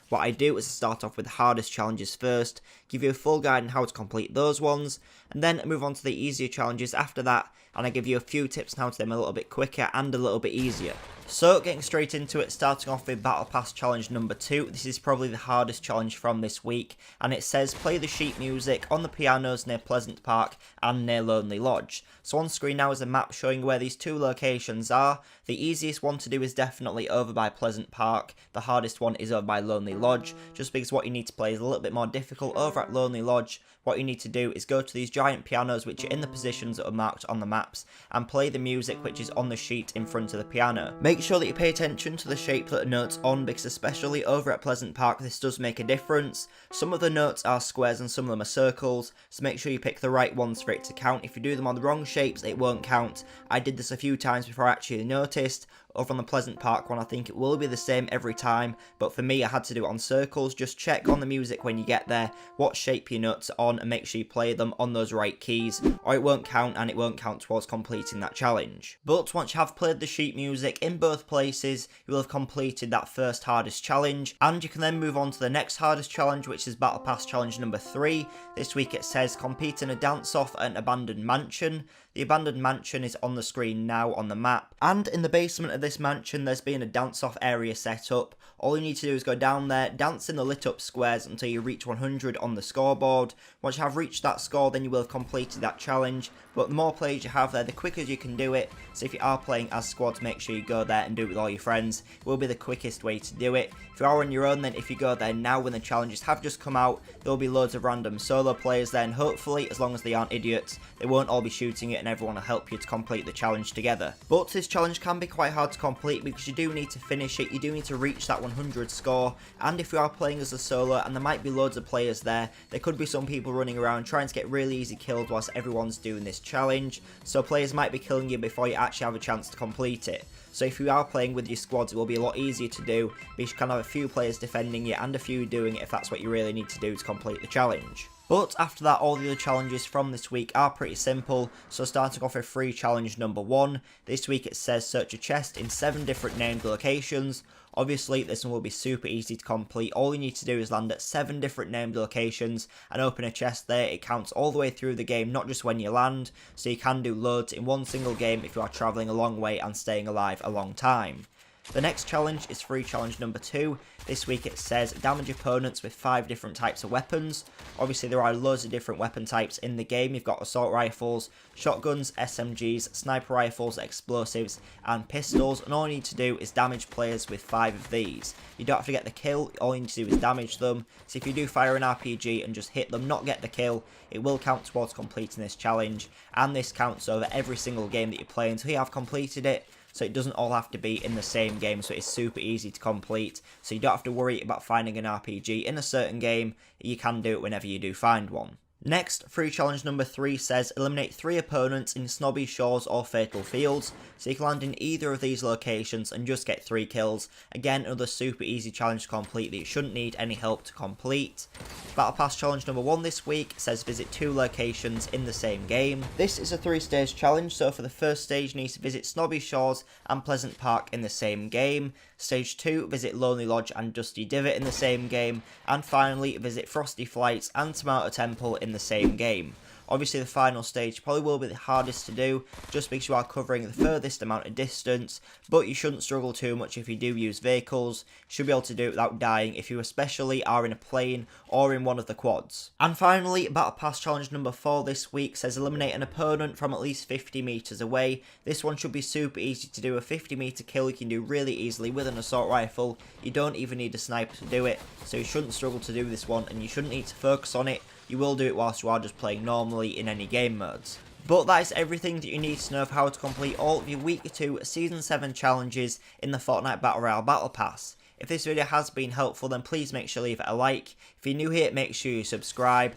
What I do is start off with the hardest challenges first, give you a full guide on how to complete those ones, and then move on to the easier challenges after that, and I give you a few tips on how to do them a little bit quicker and a little bit easier. So getting straight into it, starting off with Battle Pass challenge number 2, this is probably the hardest challenge from this week, and it says play the sheet music on the pianos near Pleasant Park and near Lonely Lodge. So on screen now is a map showing where these two locations are. The easiest one to do is definitely over by Pleasant Park, the hardest one is over by Lonely Lodge, just because what you need to play is a little bit more difficult. Over at Lonely Lodge, what you need to do is go to these giant pianos which are in the positions that are marked on the maps, and play the music which is on the sheet in front of the piano. Make sure that you pay attention to the shape that the notes on, because especially over at Pleasant Park this does make a difference. Some of the notes are squares and some of them are circles, so make sure you pick the right ones for it to count. If you do them on the wrong shapes it won't count. I did this a few times before I actually noticed. Over on the Pleasant Park one I think it will be the same every time, but for me I had to do it on circles. Just check on the music when you get there what shape your notes are on and make sure you play them on those right keys, or it won't count and it won't count towards completing that challenge. But once you have played the sheet music in both places, you will have completed that first hardest challenge, and you can then move on to the next hardest challenge, which is Battle Pass challenge number 3. This week it says compete in a dance-off at an abandoned mansion. The abandoned mansion is on the screen now on the map, and in the basement of this mansion there's been a dance-off area set up. All you need to do is go down there, dance in the lit up squares until you reach 100 on the scoreboard. Once you have reached that score then you will have completed that challenge, but the more players you have there the quicker you can do it, so if you are playing as squads make sure you go there and do it with all your friends. It will be the quickest way to do it. If you are on your own then if you go there now when the challenges have just come out, there will be loads of random solo players there, and hopefully as long as they aren't idiots they won't all be shooting it and everyone will help you to complete the challenge together. But this challenge can be quite hard to complete because you do need to finish it, you do need to reach that 100 score, and if you are playing as a solo and there might be loads of players there could be some people running around trying to get really easy kills whilst everyone's doing this challenge, so players might be killing you before you actually have a chance to complete it. So if you are playing with your squads it will be a lot easier to do because you can have a few players defending you and a few doing it if that's what you really need to do to complete the challenge. But after that all the other challenges from this week are pretty simple, so starting off with free challenge number 1, this week it says search a chest in 7 different named locations. Obviously this one will be super easy to complete. All you need to do is land at 7 different named locations and open a chest there. It counts all the way through the game, not just when you land, so you can do loads in one single game if you are travelling a long way and staying alive a long time. The next challenge is free challenge number 2. This week it says damage opponents with 5 different types of weapons. Obviously there are loads of different weapon types in the game. You've got assault rifles, shotguns, SMGs, sniper rifles, explosives and pistols, and all you need to do is damage players with 5 of these. You don't have to get the kill, all you need to do is damage them. So if you do fire an RPG and just hit them, not get the kill, it will count towards completing this challenge, and this counts over every single game that you play until you have completed it. So it doesn't all have to be in the same game, so it's super easy to complete. So you don't have to worry about finding an RPG in a certain game, you can do it whenever you do find one. Next, free challenge number 3 says eliminate 3 opponents in Snobby Shores or Fatal Fields, so you can land in either of these locations and just get 3 kills. Again, another super easy challenge to complete that you shouldn't need any help to complete. Battle Pass challenge number 1 this week says visit 2 locations in the same game. This is a 3-stage challenge, so for the first stage you need to visit Snobby Shores and Pleasant Park in the same game. Stage 2, visit Lonely Lodge and Dusty Divot in the same game, and finally visit Frosty Flights and Tomato Temple in the same game. Obviously the final stage probably will be the hardest to do just because you are covering the furthest amount of distance, but you shouldn't struggle too much if you do use vehicles. You should be able to do it without dying if you especially are in a plane or in one of the quads. And finally, Battle Pass challenge number 4 this week says eliminate an opponent from at least 50 meters away. This one should be super easy to do. A 50-meter kill you can do really easily with an assault rifle. You don't even need a sniper to do it, so you shouldn't struggle to do this one and you shouldn't need to focus on it. You will do it whilst you are just playing normally in any game modes. But that is everything that you need to know of how to complete all of your Week 2 Season 7 challenges in the Fortnite Battle Royale Battle Pass. If this video has been helpful then please make sure to leave it a like. If you're new here make sure you subscribe.